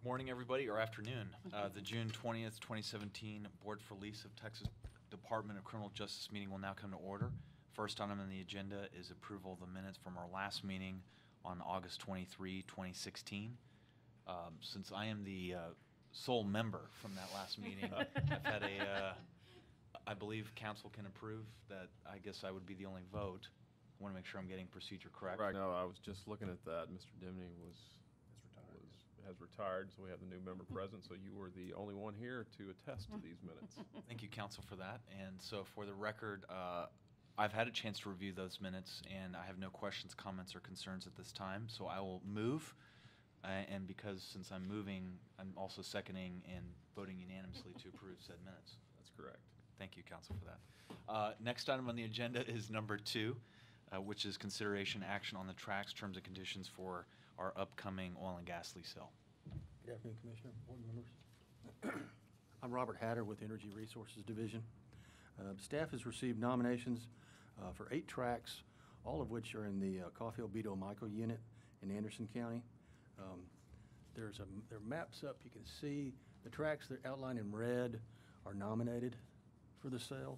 Morning, everybody, or afternoon. The June 20th, 2017 Board for Lease of Texas Department of Criminal Justice meeting will now come to order. First item on the agenda is approval of the minutes from our last meeting on August 23, 2016. Since I am the sole member from that last meeting, I've had I believe council can approve that. I guess I would be the only vote. I want to make sure I'm getting procedure correct. Right. No, I was just looking at that. Mr. Dimney has retired, so we have the new member present, so you were the only one here to attest to these minutes. Thank you, council, for that. And so for the record, I've had a chance to review those minutes, and I have no questions, comments, or concerns at this time, so I will move. And because since I'm moving, I'm also seconding and voting unanimously to approve said minutes. That's correct. Thank you, council, for that. Next item on the agenda is number 2, which is consideration action on the tracks, terms and conditions for our upcoming oil and gas lease sale. Good afternoon, Commissioner, board members. I'm Robert Hatter with Energy Resources Division. Staff has received nominations for 8 tracks, all of which are in the Caulfield-Beto Micro Unit in Anderson County. There are maps up. You can see the tracks that are outlined in red are nominated for the sale.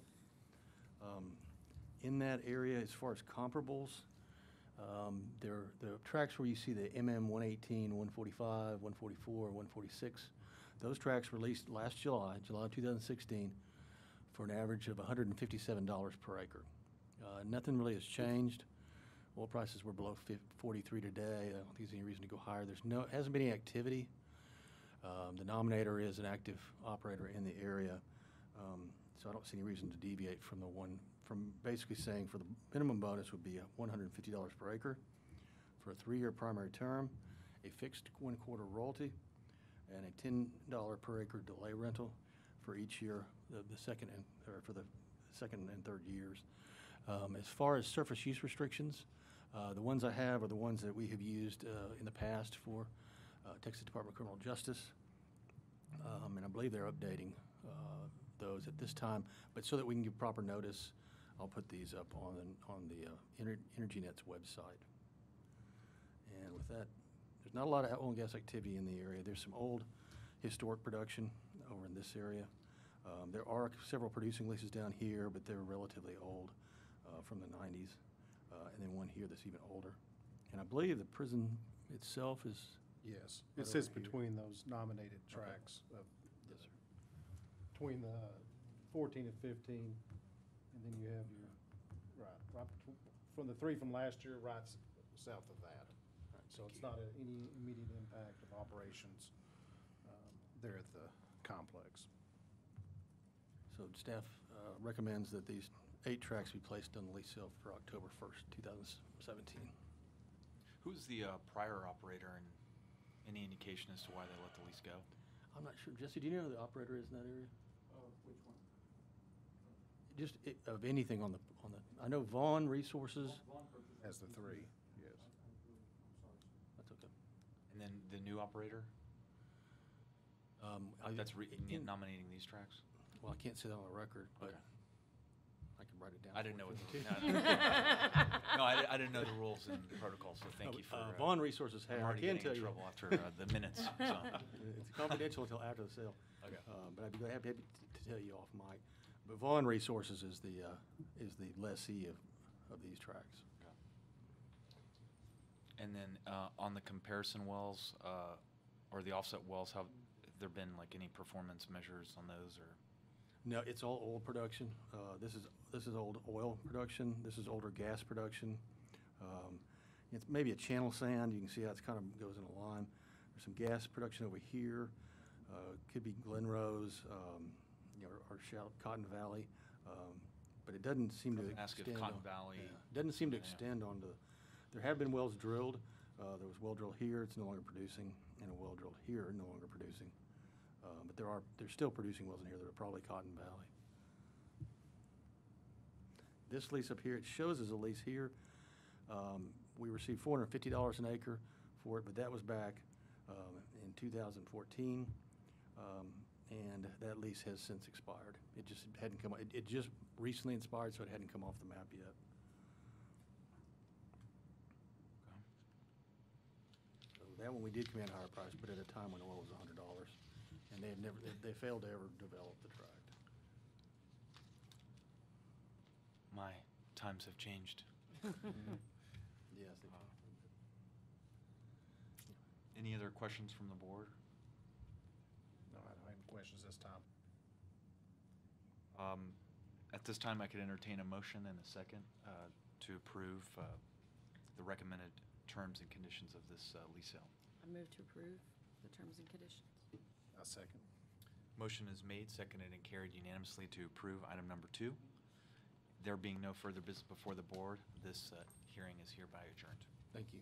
In that area, as far as comparables, the tracks where you see the MM 118, 145, 144, 146, those tracks released last July 2016, for an average of $157 per acre. Nothing really has changed. Oil prices were below 43 today. I don't think there's any reason to go higher. Hasn't been any activity. The nominator is an active operator in the area, so I don't see any reason to deviate from basically saying for the minimum bonus would be $150 per acre for a 3-year primary term, a fixed 1/4 royalty, and a $10 per acre delay rental for each year, for the second and third years. As far as surface use restrictions, the ones I have are the ones that we have used in the past for Texas Department of Criminal Justice, and I believe they're updating those at this time. But so that we can give proper notice, I'll put these up on the EnergyNet's website. And with that, there's not a lot of oil and gas activity in the area. There's some old historic production over in this area. There are several producing leases down here, but they're relatively old, from the 90s, and then one here that's even older. And I believe the prison itself is... Yes, right it sits over here. between those nominated tracks. Yes, sir. Between the 14 and 15, and then you have your, right from the 3 from last year, right south of that. So it's not any immediate impact of operations there at the complex. So staff recommends that these 8 tracks be placed on the lease sale for October 1st, 2017. Who's the prior operator, and any indication as to why they let the lease go? I'm not sure. Jesse, do you know who the operator is in that area? Which one? Just of anything on the, I know Vaughn Resources. As the 3, yes. That's okay. And then the new operator that's nominating these tracks? Well, I can't say that on the record, but Okay. I can write it down. I didn't know for what you. no, I didn't know the rules and protocol, so thank you for Vaughn Resources has. I'm I already can getting tell in you. trouble after the minutes. So. It's confidential until after the sale. Okay. But I'd be happy to tell you off mic. But Vaughn Resources is the lessee of these tracks. Okay. And then on the comparison wells or the offset wells, have there been like any performance measures on those, or? No, it's all oil production. This is old oil production. This is older gas production. It's maybe a channel sand. You can see how it kind of goes in a line. There's some gas production over here. Could be Glen Rose, or Cotton Valley, but it doesn't seem to Ask if extend. Cotton Valley. Yeah, doesn't seem to Yeah. extend onto. There have been wells drilled. There was well drilled here. It's no longer producing, and a well drilled here, no longer producing. But there's still producing wells in here that are probably Cotton Valley. This lease up here, it shows as a lease here. We received $450 an acre for it, but that was back in 2014, and that lease has since expired. It just hadn't come. It just recently expired, so it hadn't come off the map yet. So that one we did command a higher price, but at a time when oil was $100. and they failed to ever develop the tract. My times have changed. Yes. Any other questions from the board? No, I don't have any questions this time. At this time, I could entertain a motion and a second to approve the recommended terms and conditions of this lease sale. I move to approve the terms and conditions. A second. Motion is made, seconded, and carried unanimously to approve item number 2. There being no further business before the board, this hearing is hereby adjourned. Thank you.